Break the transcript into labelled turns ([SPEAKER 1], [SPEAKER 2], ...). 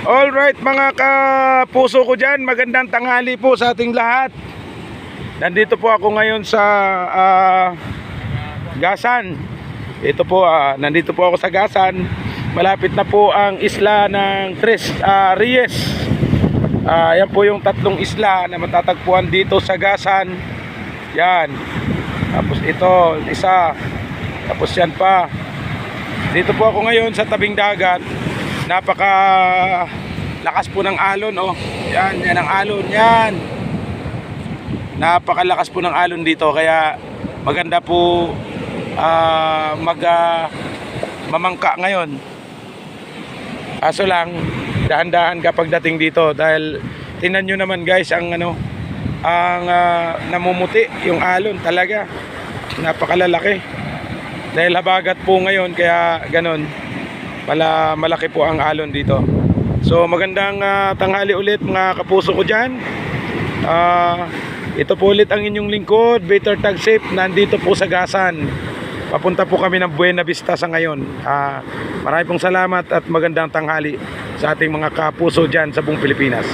[SPEAKER 1] Alright mga kapuso ko dyan, magandang tanghali po sa ating lahat. Nandito po ako ngayon sa Gasan. Ito po, nandito po ako sa Gasan. Malapit na po ang isla ng Tres Reyes. Yan po yung tatlong isla na matatagpuan dito sa Gasan. Yan. Tapos ito, isa. Tapos yan pa. Dito po ako ngayon sa tabing dagat. Napaka lakas po ng alon, oh. Yan ang alon, yan. Napakalakas po ng alon dito, kaya maganda po mamangka ngayon. Kaso lang, dahan-dahan kapag dating dito dahil tingnan nyo naman guys ang namumuti yung alon talaga. Napakalalaki. Dahil habagat po ngayon kaya ganon. Malaki po ang alon dito. So magandang tanghali ulit mga kapuso ko dyan. Ito po ulit ang inyong lingkod, Better Tagsip. Nandito po sa Gasan. Papunta po kami ng Buena Vista sa ngayon. Maraming pong salamat at magandang tanghali sa ating mga kapuso dyan sa buong Pilipinas.